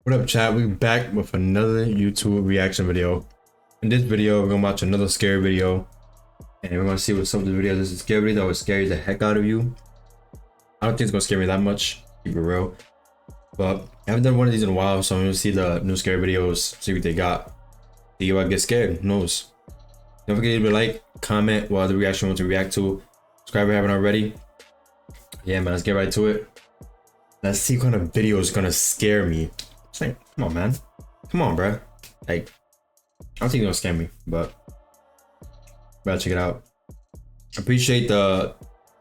What up, chat? We're back with another YouTube reaction video. In this video, we're gonna watch another scary video, and we're gonna see what's up with the video. This is a scary video that will scare the heck out of you. I don't think it's gonna scare me that much, keep it real. But I haven't done one of these in a while, so I'm gonna see the new scary videos, see what they got. See if I get scared, who knows? Don't forget to leave a like, comment what other reaction you want to react to. Subscribe if you haven't already. Yeah, man, let's get right to it. Let's see what kind of video is gonna scare me. Like, come on, man. Come on, bro. Like, I don't think it's gonna scare me, but gotta check it out. I appreciate the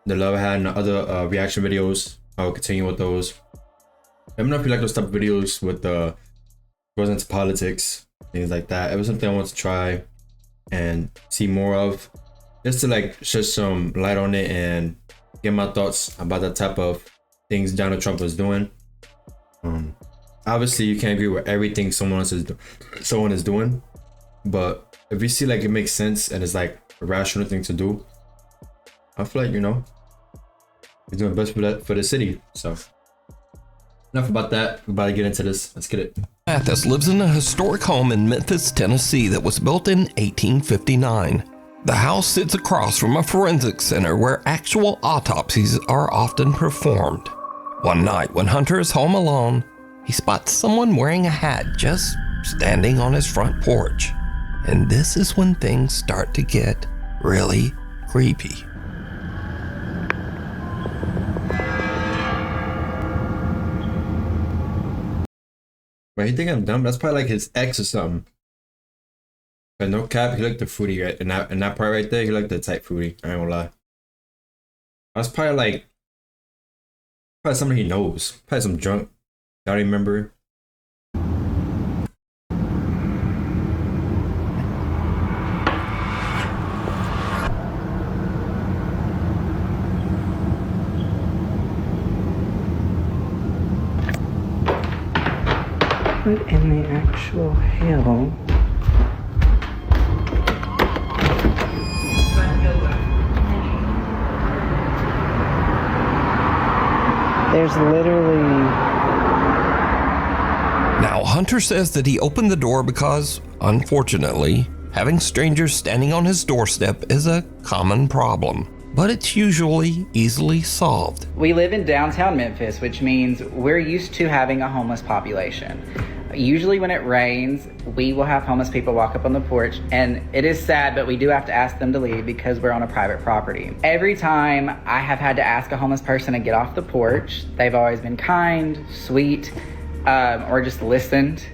love I had in the other reaction videos. I will continue with those. Let me know if you like those type of videos with goes into politics, things like that. It was something I want to try and see more of, just to like shed some light on it and get my thoughts about the type of things Donald Trump was doing. Obviously, you can't agree with everything someone is doing, but if you see like it makes sense and it's like a rational thing to do, I feel like, you know, he's doing best for the city. So enough about that. We're about to get into this. Let's get it. Mathis lives in a historic home in Memphis, Tennessee that was built in 1859. The house sits across from a forensic center where actual autopsies are often performed. One night when Hunter is home alone, he spots someone wearing a hat just standing on his front porch. And this is when things start to get really creepy. Wait, you think I'm dumb? That's probably like his ex or something. But no cap, he looked the fruity right in that part right there. He looked the type fruity. I ain't gonna lie. That's probably somebody he knows. Probably some drunk. I don't remember. What in the actual hell? There's literally... Now, Hunter says that he opened the door because, unfortunately, having strangers standing on his doorstep is a common problem, but it's usually easily solved. We live in downtown Memphis, which means we're used to having a homeless population. Usually when it rains, we will have homeless people walk up on the porch, and it is sad, but we do have to ask them to leave because we're on a private property. Every time I have had to ask a homeless person to get off the porch, they've always been kind, sweet, or just listened.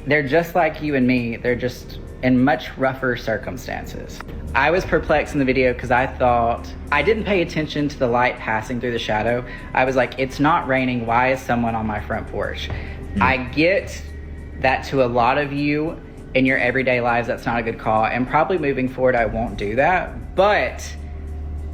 They're just like you and me. They're just in much rougher circumstances. I was perplexed in the video because I thought, I didn't pay attention to the light passing through the shadow. I was like, it's not raining. Why is someone on my front porch? I get that to a lot of you in your everyday lives, that's not a good call. And probably moving forward, I won't do that. But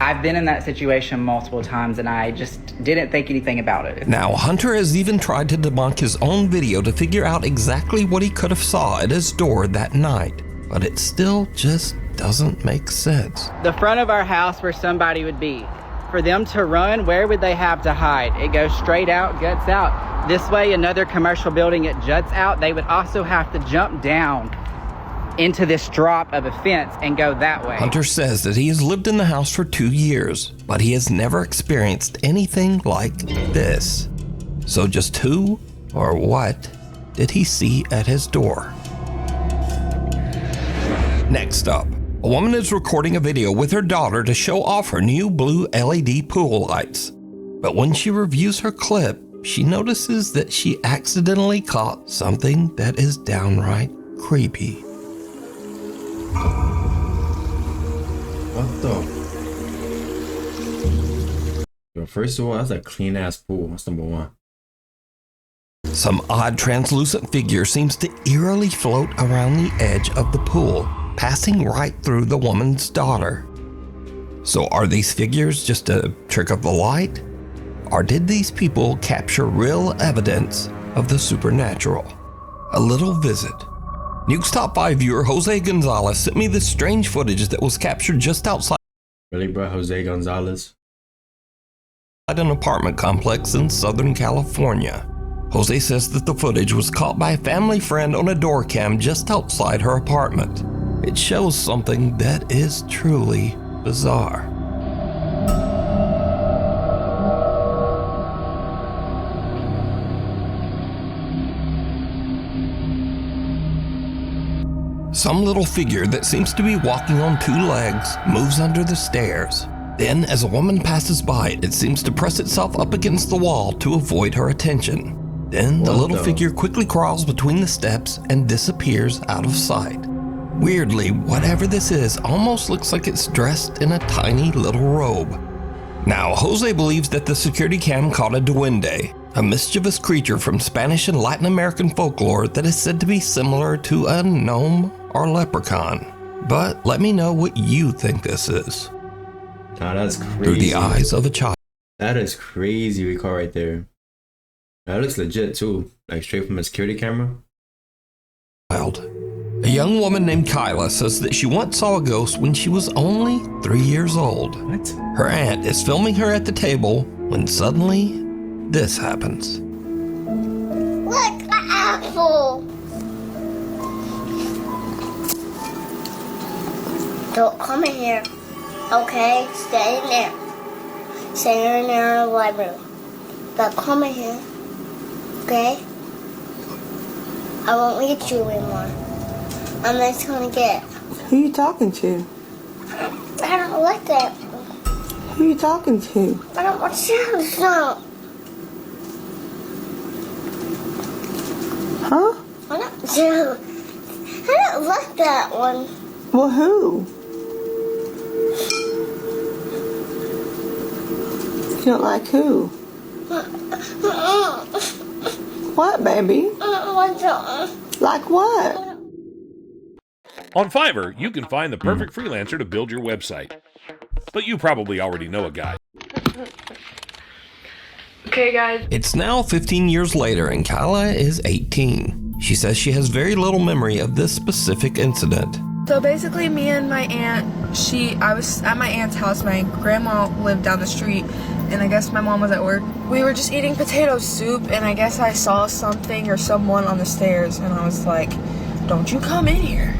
I've been in that situation multiple times and I just didn't think anything about it. Now, Hunter has even tried to debunk his own video to figure out exactly what he could have saw at his door that night, but it still just doesn't make sense. The front of our house where somebody would be. For them to run, where would they have to hide? It goes straight out, guts out. This way, another commercial building, it juts out. They would also have to jump down into this drop of a fence and go that way. Hunter says that he has lived in the house for 2 years, but he has never experienced anything like this. So just who or what did he see at his door? Next up, a woman is recording a video with her daughter to show off her new blue LED pool lights. But when she reviews her clip, she notices that she accidentally caught something that is downright creepy. What the? Yo, first of all, that's a clean ass pool. That's number one. Some odd translucent figure seems to eerily float around the edge of the pool, passing right through the woman's daughter. So are these figures just a trick of the light? Or did these people capture real evidence of the supernatural? A little visit. Nuke's Top 5 viewer Jose Gonzalez sent me this strange footage that was captured just outside Really, bro? Jose Gonzalez? an apartment complex in Southern California. Jose says that the footage was caught by a family friend on a door cam just outside her apartment. It shows something that is truly bizarre. Some little figure that seems to be walking on two legs moves under the stairs. Then, as a woman passes by, it seems to press itself up against the wall to avoid her attention. Then, the little figure quickly crawls between the steps and disappears out of sight. Weirdly, whatever this is almost looks like it's dressed in a tiny little robe. Now, Jose believes that the security cam caught a duende, a mischievous creature from Spanish and Latin American folklore that is said to be similar to a gnome or leprechaun. But let me know what you think this is. Nah, that's crazy. Through the eyes of a child. That is crazy we caught right there. That looks legit too. Like straight from a security camera. A young woman named Kyla says that she once saw a ghost when she was only 3 years old. What? Her aunt is filming her at the table when suddenly this happens. Look, the apple. Don't come in here. Okay, stay in there. Stay in there in the library. Don't come in here. Okay? I won't get you anymore. I'm just gonna get. Who you talking to? I don't like that. Who you talking to? I don't want to stop. Huh? I don't like that one. Well, who? You don't like who? What, baby? Like what? On Fiverr, you can find the perfect freelancer to build your website. But you probably already know a guy. Okay, guys. It's now 15 years later and Kyla is 18. She says she has very little memory of this specific incident. So basically, me and my aunt, I was at my aunt's house. My grandma lived down the street, and I guess my mom was at work. We were just eating potato soup, and I guess I saw something or someone on the stairs, and I was like, don't you come in here.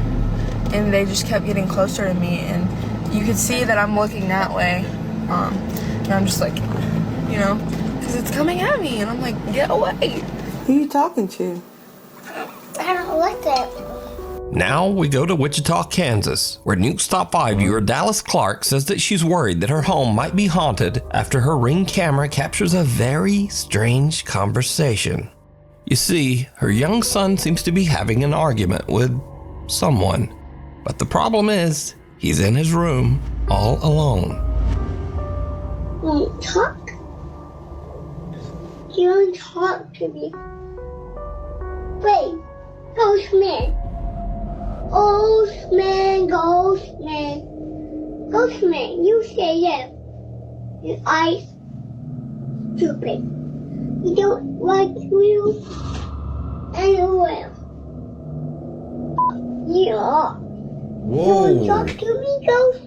And they just kept getting closer to me, and you could see that I'm looking that way. And I'm just like, you know, because it's coming at me, and I'm like, get away. Who you talking to? I don't like that. Now we go to Wichita, Kansas, where Nuke's Top 5 viewer Dallas Clark says that she's worried that her home might be haunted after her Ring camera captures a very strange conversation. You see, her young son seems to be having an argument with someone. But the problem is, he's in his room all alone. Won't talk? You don't talk to me. Wait, ghost man. Ghost man, ghost man. Ghost man, you say yes. Your eyes stupid. You don't like you anywhere. Yeah. Whoa. You want to talk to me, ghost?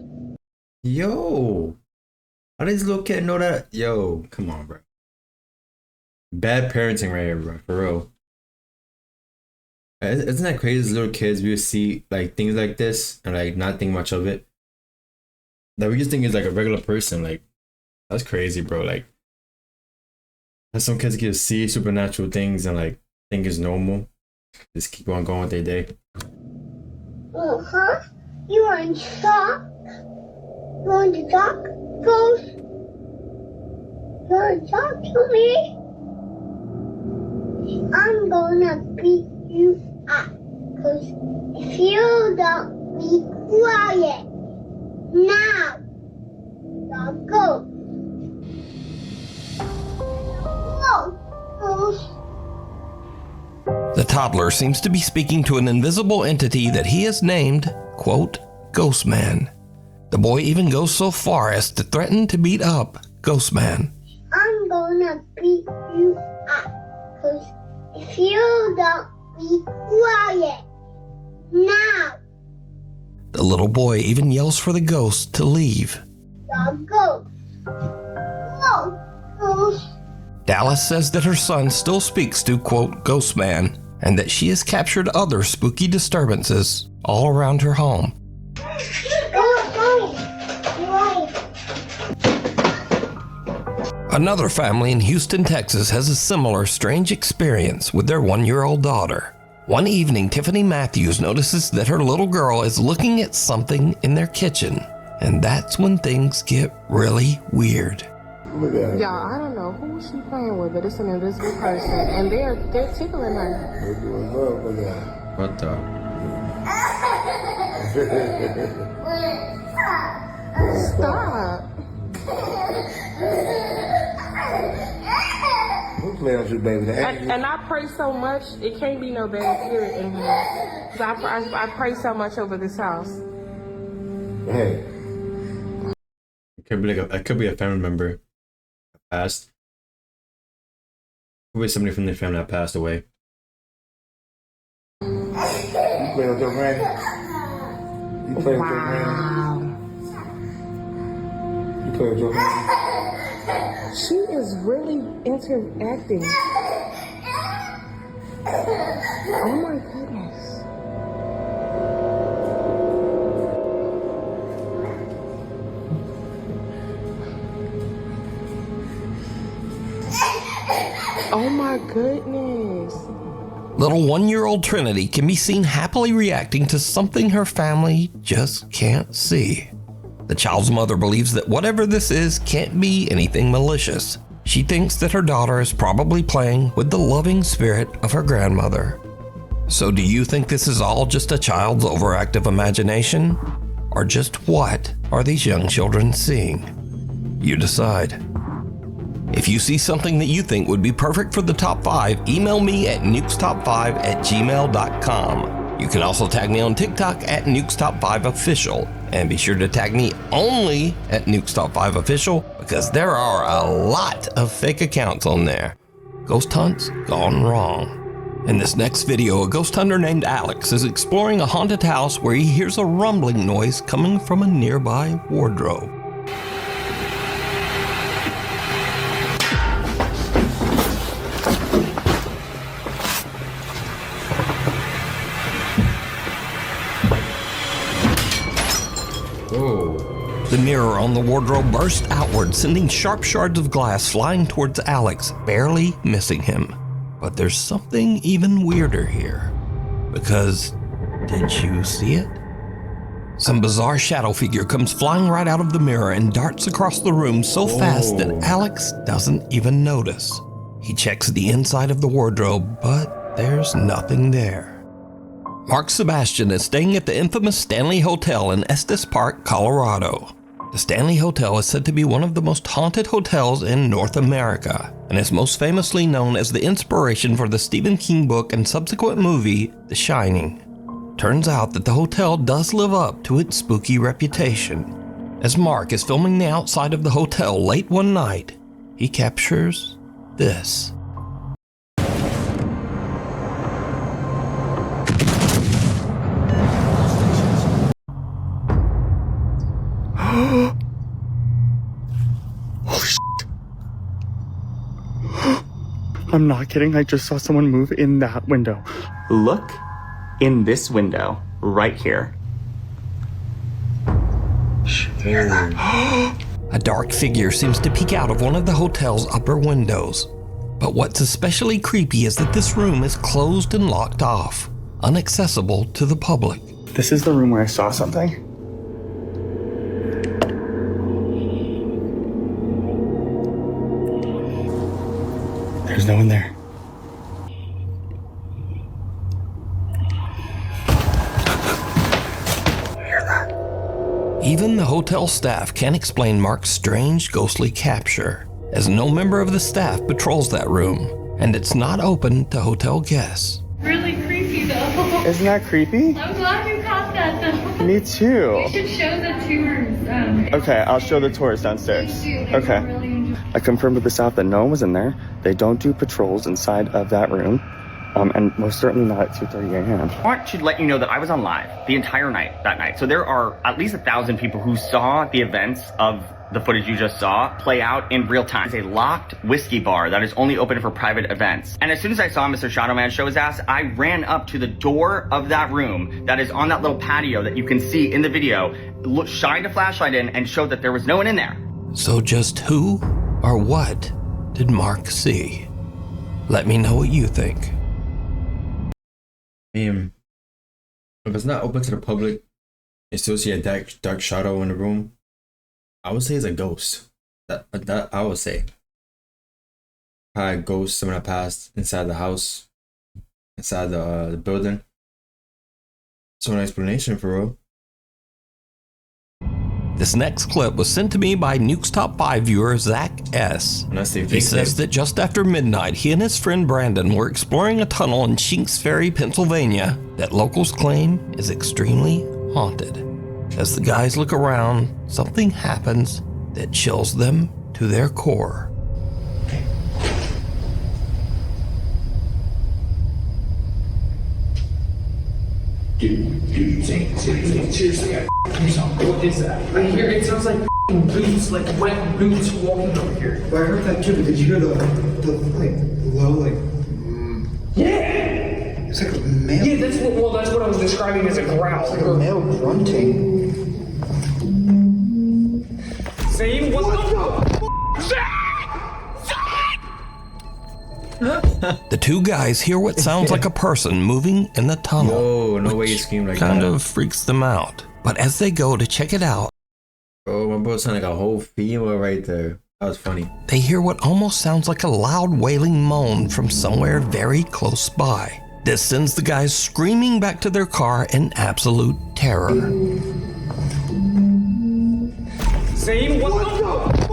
Yo. How does this little kid know that? Yo, come on, bro. Bad parenting right here, bro. For real. Isn't that crazy? As little kids, we would see like things like this and like not think much of it. That we just think is like a regular person. Like, that's crazy, bro. Like, some kids can see supernatural things and like think it's normal. Just keep on going with their day. Huh? You are in shock? You want to talk, ghost? You want to talk to me? I'm gonna beat you up. Cause if you don't be quiet now, you'll go. Whoa, ghost. The toddler seems to be speaking to an invisible entity that he has named, quote, Ghost Man. The boy even goes so far as to threaten to beat up Ghost Man. I'm gonna beat you up. Cause if you don't be quiet now, The little boy even yells for the ghost to leave. you'll go. Whoa, ghost. Dallas says that her son still speaks to, quote, Ghost Man, and that she has captured other spooky disturbances all around her home. Another family in Houston, Texas has a similar strange experience with their 1-year-old daughter. One evening, Tiffany Matthews notices that her little girl is looking at something in their kitchen, and that's when things get really weird. Y'all, I don't know who she playing with, but it's an invisible person, and they're tickling her. What the? Stop. Who playing with you, baby? And I pray so much, it can't be no bad spirit in here. 'Cause I pray so much over this house. Hey. It could be a family member that passed. Could be somebody from the family that passed away. You play with your granny? You play with your granny? You play with your granny? She is really interacting. Oh my goodness. Oh my goodness. Little 1-year-old Trinity can be seen happily reacting to something her family just can't see. The child's mother believes that whatever this is can't be anything malicious. She thinks that her daughter is probably playing with the loving spirit of her grandmother. So do you think this is all just a child's overactive imagination? Or just what are these young children seeing? You decide. If you see something that you think would be perfect for the top 5, email me at nukestop5@gmail.com. You can also tag me on TikTok at nukestop5official, and be sure to tag me only at nukestop5official because there are a lot of fake accounts on there. Ghost hunts gone wrong. In this next video, a ghost hunter named Alex is exploring a haunted house where he hears a rumbling noise coming from a nearby wardrobe. The mirror on the wardrobe burst outward, sending sharp shards of glass flying towards Alex, barely missing him. But there's something even weirder here. Because, did you see it? Some bizarre shadow figure comes flying right out of the mirror and darts across the room so fast that Alex doesn't even notice. He checks the inside of the wardrobe, but there's nothing there. Mark Sebastian is staying at the infamous Stanley Hotel in Estes Park, Colorado. The Stanley Hotel is said to be one of the most haunted hotels in North America, and is most famously known as the inspiration for the Stephen King book and subsequent movie, The Shining. Turns out that the hotel does live up to its spooky reputation. As Mark is filming the outside of the hotel late one night, he captures this. Holy shit. I'm not kidding, I just saw someone move in that window. Look in this window right here. A dark figure seems to peek out of one of the hotel's upper windows. But what's especially creepy is that this room is closed and locked off, inaccessible to the public. This is the room where I saw something. There's no one there. Even the hotel staff can't explain Mark's strange ghostly capture, as no member of the staff patrols that room, and it's not open to hotel guests. Really creepy though. Isn't that creepy? I'm glad you caught that though. Me too. You should show the tours. Okay, I'll show the tours downstairs. Please do. Okay. Really enjoy. I confirmed with the staff that no one was in there. They don't do patrols inside of that room. And most certainly not at 2:30 a.m. I want to let you know that I was on live the entire night that night. So there are at least 1,000 people who saw the events of the footage you just saw play out in real time. It's a locked whiskey bar that is only open for private events. And as soon as I saw Mr. Shadow Man show his ass, I ran up to the door of that room that is on that little patio that you can see in the video, shined a flashlight in, and showed that there was no one in there. So just who or what did Mark see? Let me know what you think. If it's not open to the public and still see a dark shadow in the room, I would say it's a ghost. That I would say. Probably a ghost, someone that passed inside the house, inside the building. So an explanation for real. This next clip was sent to me by Nuke's Top 5 viewer Zach S. He says that just after midnight, he and his friend Brandon were exploring a tunnel in Shinks Ferry, Pennsylvania, that locals claim is extremely haunted. As the guys look around, something happens that chills them to their core. Dude, seriously, what is that? I hear it sounds like boots, like wet boots walking over here. Well, I heard that too, but did you hear the like low, like? Yeah! It's like a male. Yeah, that's what I was describing as a growl. It's like a male grunting. Saying what the The two guys hear what sounds like a person moving in the tunnel. Whoa, no way you scream like kind that. of freaks them out. But as they go to check it out, bro, my bro sounded like a whole female right there. That was funny. they hear what almost sounds like a loud wailing moan from somewhere very close by. This sends the guys screaming back to their car in absolute terror. Saying what the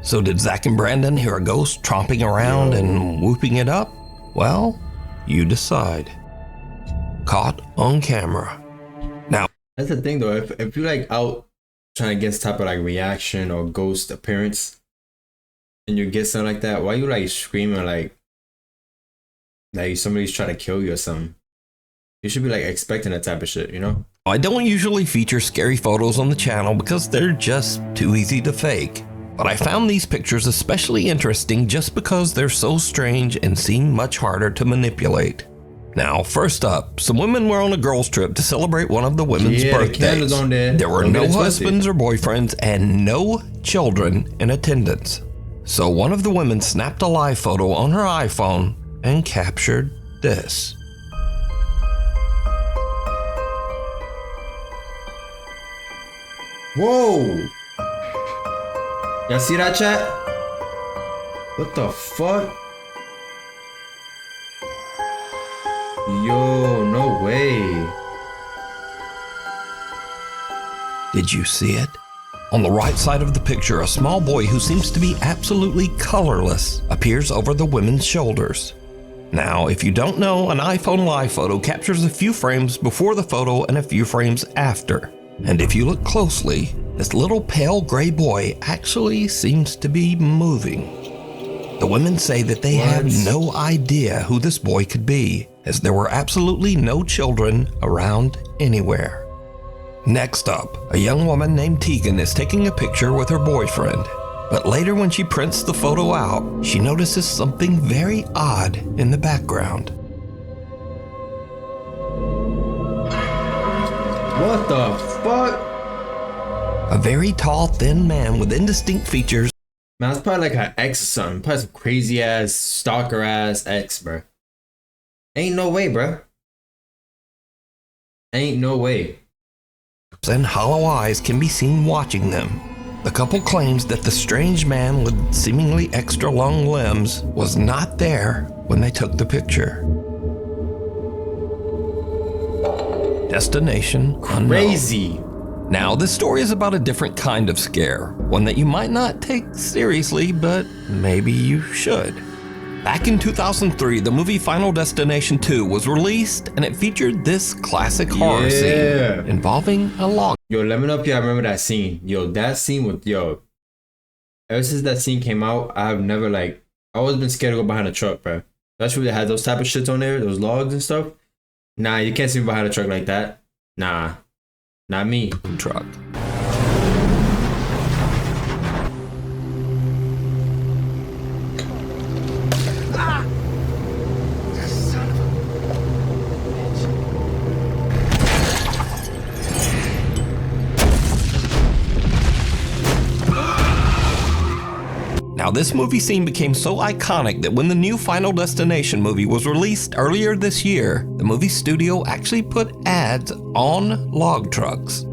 So did Zach and Brandon hear a ghost tromping around and whooping it up? Well, you decide. Caught on camera. Now, that's the thing though. If you're like out trying to get some type of like reaction or ghost appearance, and you get something like that, why you like screaming like somebody's trying to kill you or something? You should be like expecting that type of shit, you know? I don't usually feature scary photos on the channel because they're just too easy to fake. But I found these pictures especially interesting just because they're so strange and seem much harder to manipulate. Now, first up, some women were on a girls' trip to celebrate one of the women's birthdays. There were no husbands or boyfriends and no children in attendance. So one of the women snapped a live photo on her iPhone and captured this. Whoa! Y'all see that, chat? What the fuck? Yo, no way. Did you see it? On the right side of the picture, a small boy who seems to be absolutely colorless appears over the women's shoulders. Now, if you don't know, an iPhone live photo captures a few frames before the photo and a few frames after. And if you look closely, this little pale gray boy actually seems to be moving. The women say that they had no idea who this boy could be, as there were absolutely no children around anywhere. Next up, a young woman named Tegan is taking a picture with her boyfriend. But later when she prints the photo out, she notices something very odd in the background. What the fuck? A very tall, thin man with indistinct features. Man, it's probably like an ex or something. Probably some crazy ass, stalker ass ex, bro. Ain't no way, bro. Ain't no way. And hollow eyes can be seen watching them. The couple claims that the strange man with seemingly extra long limbs was not there when they took the picture. Destination unknown. Crazy. Now, this story is about a different kind of scare, one that you might not take seriously, but maybe you should. Back in 2003, the movie Final Destination 2 was released, and it featured this classic horror scene involving a log. Yo, let me know if y'all remember that scene. Yo, that scene with, ever since that scene came out, I've never I always been scared to go behind a truck, bro. Especially when they had those type of shits on there, those logs and stuff. Nah, you can't see me behind a truck like that. Nah, not me. Truck. this movie scene became so iconic that when the new Final Destination movie was released earlier this year, the movie studio actually put ads on log trucks.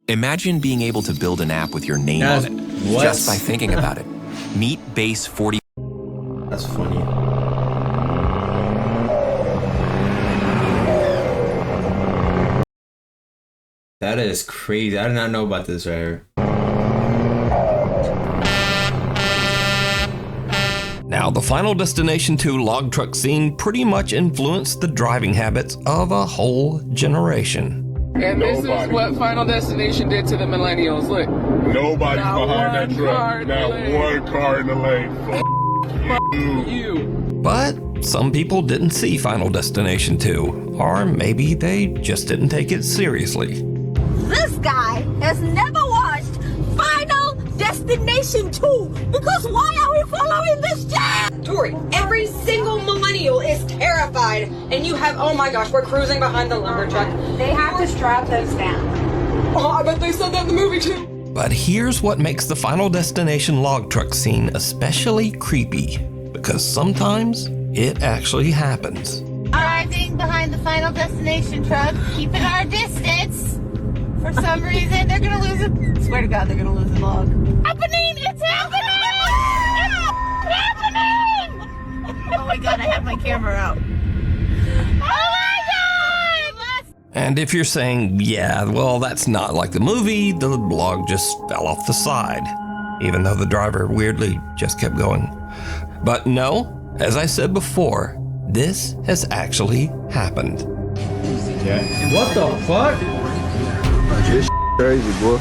Imagine being able to build an app with your name on it, just by thinking about it. Meet Base 40. That's funny. That is crazy. I did not know about this right here. Now, the Final Destination 2 log truck scene pretty much influenced the driving habits of a whole generation. And this is what Final Destination did to the millennials. Look. Nobody's Not behind that truck. Not one car in the lane. F you. But some people didn't see Final Destination 2, or maybe they just didn't take it seriously. This guy has never watched Final Destination 2 because why are we following this jam? Tori, every single millennial is terrified, and you have, oh my gosh, we're cruising behind the lumber truck. They have to strap those down. Oh, I bet they said that in the movie too. But here's what makes the Final Destination log truck scene especially creepy, because sometimes it actually happens. Arriving behind the Final Destination truck, keeping our distance. For some reason, they're gonna lose it. Swear to God, they're gonna lose the log. Happening! It's happening! It's happening! Oh my God, I have my camera out. Oh my God! And if you're saying, yeah, well, that's not like the movie, the log just fell off the side, even though the driver weirdly just kept going. But no, as I said before, this has actually happened. Yeah. What the fuck? This crazy, boy.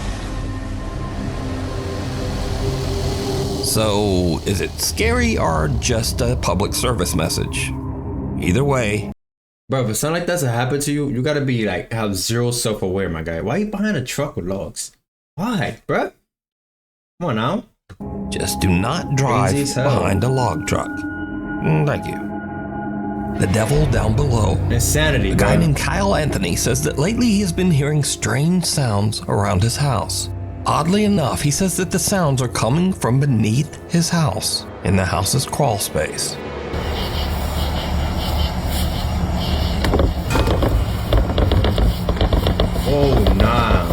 So, is it scary or just a public service message? Either way. Bro, if something like that's happen to you, you gotta be like, have zero self-aware, my guy. Why are you behind a truck with logs? Why, bro? Come on now. Just do not drive behind a log truck. Thank you. The devil down below. Insanity, A guy named Kyle Anthony says that lately he has been hearing strange sounds around his house. Oddly enough, he says that the sounds are coming from beneath his house, in the house's crawl space. Oh, nah.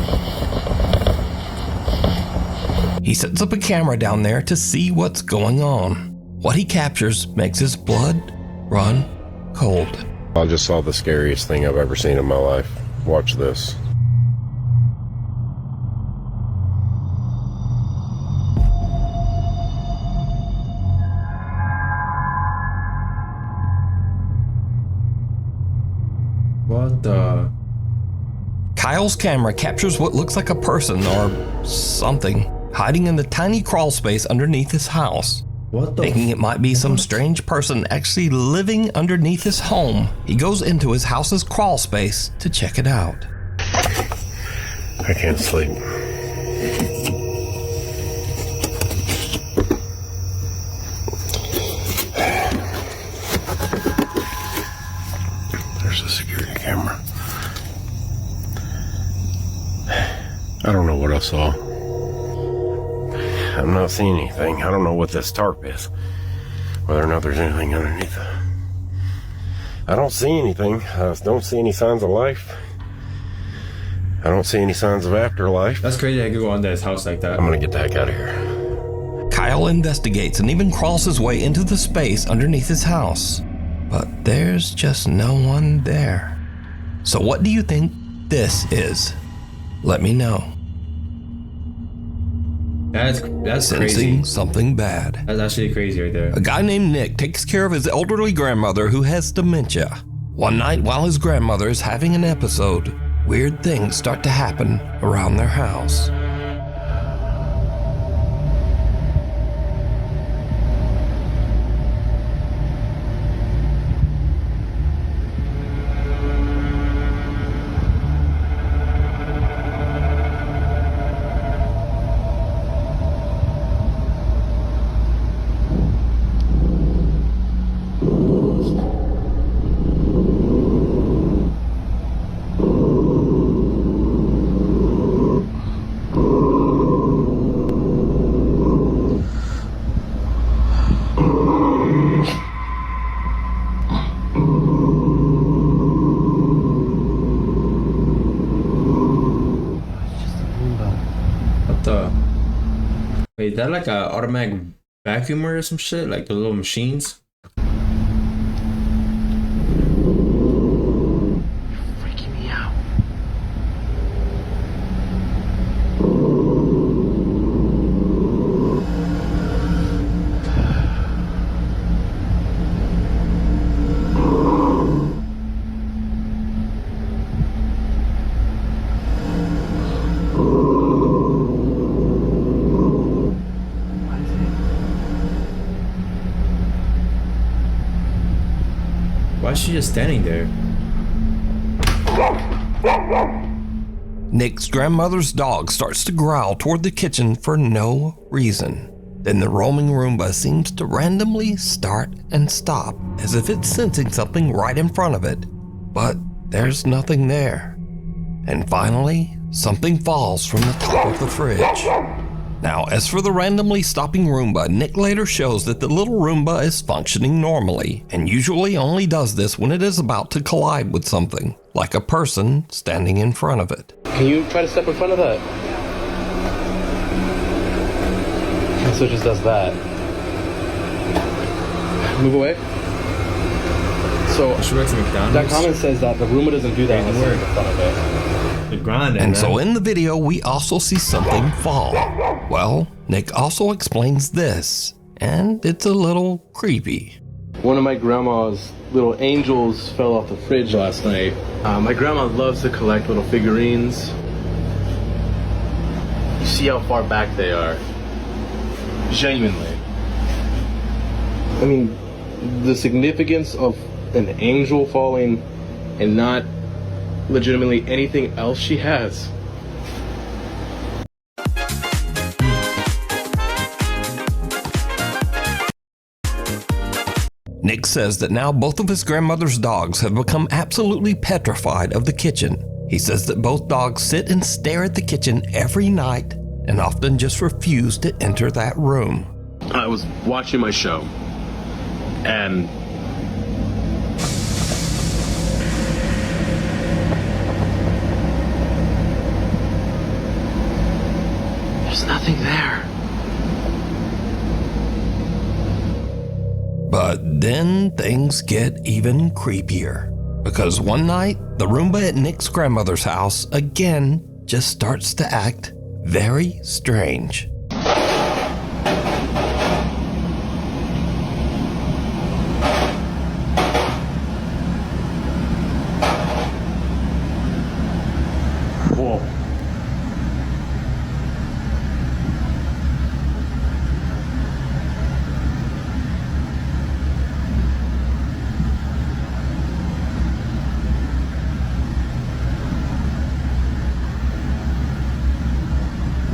He sets up a camera down there to see what's going on. What he captures makes his blood run cold. I just saw the scariest thing I've ever seen in my life. Watch this. What the? Kyle's camera captures what looks like a person or something hiding in the tiny crawl space underneath his house. What the? Thinking it might be some strange person actually living underneath his home, he goes into his house's crawl space to check it out. I can't sleep. There's a security camera. I don't know what I saw. I'm not seeing anything. I don't know what this tarp is. Whether or not there's anything underneath it. I don't see anything. I don't see any signs of life. I don't see any signs of afterlife. That's crazy. I could go under his house like that. I'm gonna get the heck out of here. Kyle investigates and even crawls his way into the space underneath his house. But there's just no one there. So what do you think this is? Let me know. That's Sensing crazy. something bad. That's actually crazy right there. A guy named Nick takes care of his elderly grandmother who has dementia. One night while his grandmother is having an episode, weird things start to happen around their house. that like a automatic vacuumer or some shit? Like the little machines? Freaking me out. Why is she just standing there? Nick's grandmother's dog starts to growl toward the kitchen for no reason. Then the roaming Roomba seems to randomly start and stop, as if it's sensing something right in front of it. But there's nothing there. And finally, something falls from the top of the fridge. Now, as for the randomly stopping Roomba, Nick later shows that the little Roomba is functioning normally, and usually only does this when it is about to collide with something, like a person standing in front of it. Can you try to step in front of that? So it just does that. Move away. So that comment says that the Roomba doesn't do that unless it's in front of it. And so in the video, we also see something fall. Well, Nick also explains this, and it's a little creepy. One of my grandma's little angels fell off the fridge last night. My grandma loves to collect little figurines. You see how far back they are. Genuinely. I mean, the significance of an angel falling and not legitimately anything else she has. Nick says that now both of his grandmother's dogs have become absolutely petrified of the kitchen. He says that both dogs sit and stare at the kitchen every night and often just refuse to enter that room. I was watching my show and there's nothing there. But then things get even creepier. Because one night, the Roomba at Nick's grandmother's house again just starts to act very strange. Whoa.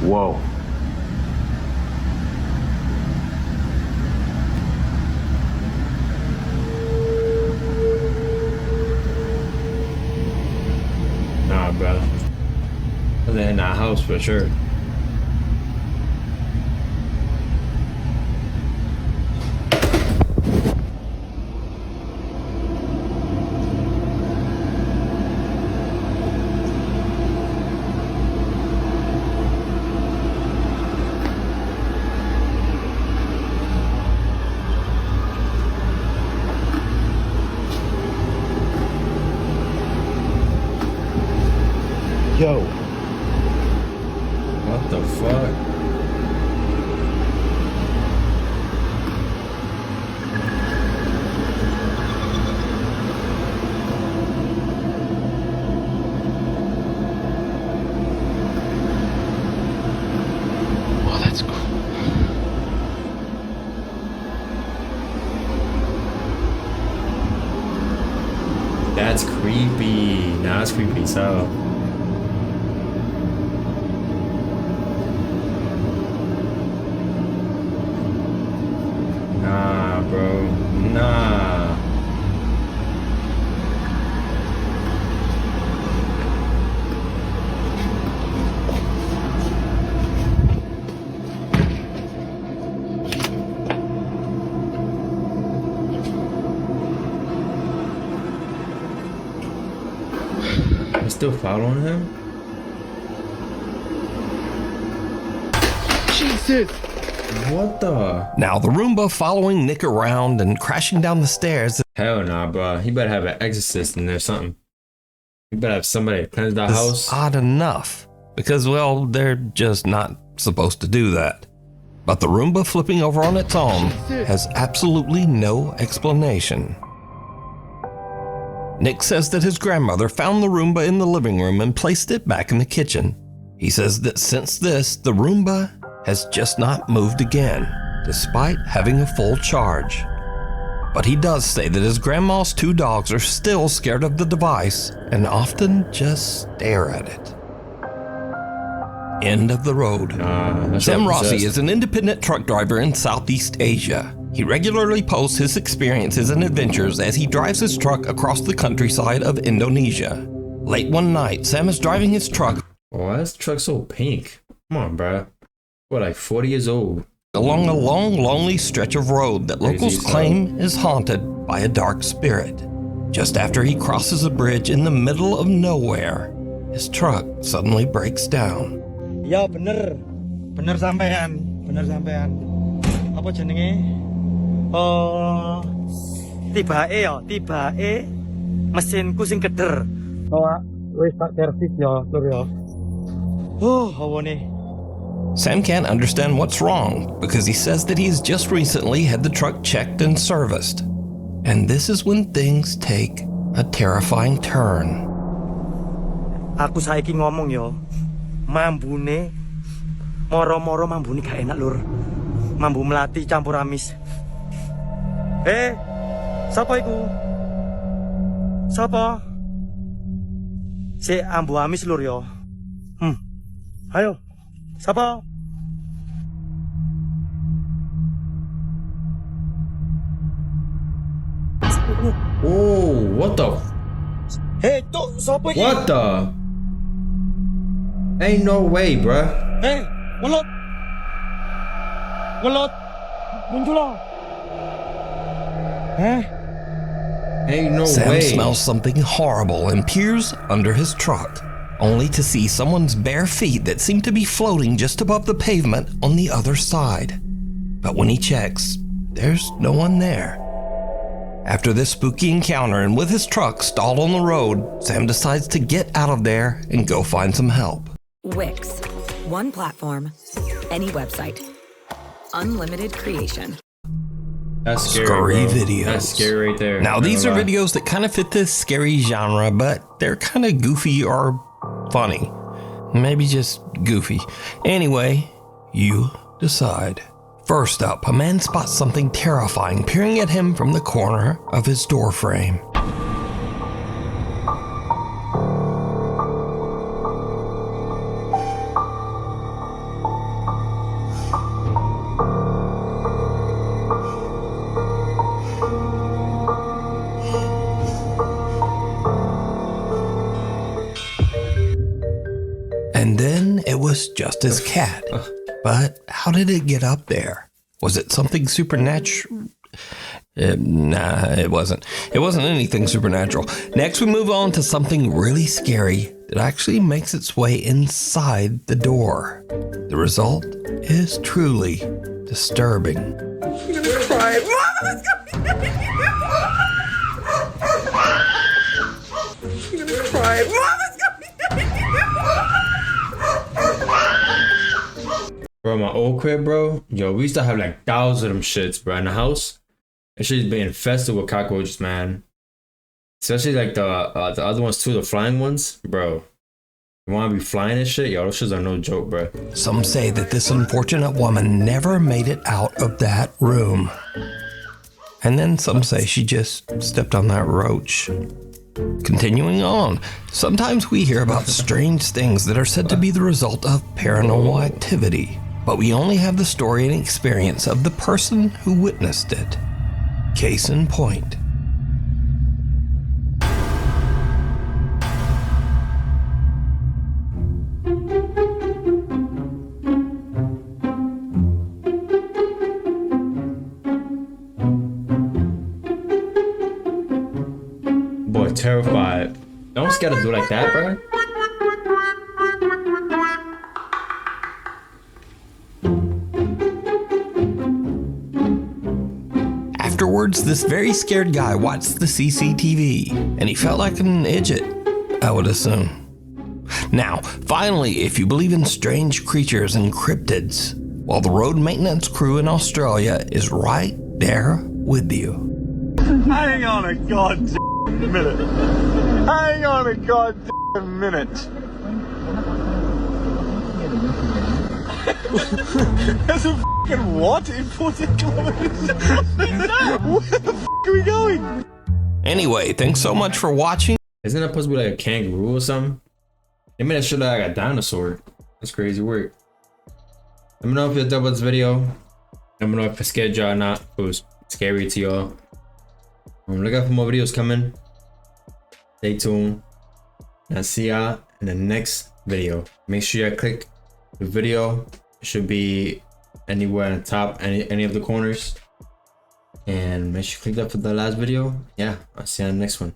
Whoa. Nah, bro. They're in that house for sure. Yo. What the fuck? Oh, that's cool. That's creepy. Nah, that's creepy as hell. Nah, bro. Nah. I'm still following him? Jesus! What the? Now the Roomba following Nick around and crashing down the stairs. Hell nah, bro. He better have an exorcist in there or something. You better have somebody cleanse the house. Odd enough, because, well, they're just not supposed to do that. But the Roomba flipping over on its own has absolutely no explanation. Nick says that his grandmother found the Roomba in the living room and placed it back in the kitchen. He says that since this, the Roomba has just not moved again, despite having a full charge. But he does say that his grandma's 2 dogs are still scared of the device and often just stare at it. End of the road. Sam Rossi is an independent truck driver in Southeast Asia. He regularly posts his experiences and adventures as he drives his truck across the countryside of Indonesia. Late one night, Sam is driving his truck. Oh, why is the truck so pink? Come on, bro. What, like 40 years old? Along a long, lonely stretch of road that locals claim is haunted by a dark spirit. Just after he crosses a bridge in the middle of nowhere, his truck suddenly breaks down. Ya bener sampean, Apa jenenge? Tibake mesinku sing keder. Oh, wis tak servis ya, Lur ya. Hawane. Sam can't understand what's wrong because he says that he's just recently had the truck checked and serviced. And this is when things take a terrifying turn. Aku saiki ngomong yo, mambune moro-moro mambune gak enak, Lur. Mambu melati campur amis. Sapa iku? Sapa? Si ambu amis, Lur yo. Ayo. Sapa? Oh, what the? Hey, tuh, sapa iki? What the? Ain't no way, bruh. Hey, Walot, muncul. Ain't no Sam way. smells something horrible and peers under his truck, only to see someone's bare feet that seem to be floating just above the pavement on the other side. But when he checks, there's no one there. After this spooky encounter and with his truck stalled on the road, Sam decides to get out of there and go find some help. Wix. One platform, any website. Unlimited creation. That's scary, Scary bro. videos. That's scary right there. Now, these are lie. videos that kind of fit this scary genre, but they're kind of goofy or funny. Maybe just goofy. Anyway, you decide. First up, a man spots something terrifying peering at him from the corner of his door frame. And then it was just his cat. But how did it get up there? Was it something supernatural? Nah, it wasn't. It wasn't anything supernatural. Next, we move on to something really scary that actually makes its way inside the door. The result is truly disturbing. I'm gonna cry. Mama, it's gonna be I'm gonna cry. Mama, it's gonna be Bro, my old crib, bro. Yo, we used to have like thousands of them shits, bro, in the house. That shit's been infested with cockroaches, man. Especially like the other ones too, the flying ones, bro. You wanna be flying and shit? Yo, those shits are no joke, bro. Some say that this unfortunate woman never made it out of that room. And then some say she just stepped on that roach. Continuing on, sometimes we hear about strange things that are said to be the result of paranormal activity, but we only have the story and experience of the person who witnessed it. Case in point. Boy, terrified. Don't scared to do like that, bro. Afterwards, this very scared guy watched the CCTV, and he felt like an idiot, I would assume. Now, finally, if you believe in strange creatures and cryptids, well, the road maintenance crew in Australia is right there with you. Hang on a goddamn minute. Hang on a goddamn minute. There's a fucking what in 14 kilometers? Where the fuck are we going? Anyway, thanks so much for watching. Isn't that supposed to be like a kangaroo or something? They made that shit like a dinosaur. That's crazy work. Let me know if you're done with this video. Let me know if it scared y'all or not. If it was scary to y'all. Look out for more videos coming. Stay tuned. And I'll see y'all in the next video. Make sure you click the video. It should be anywhere on the top, any of the corners. And make sure you click that for the last video. Yeah, I'll see you on the next one.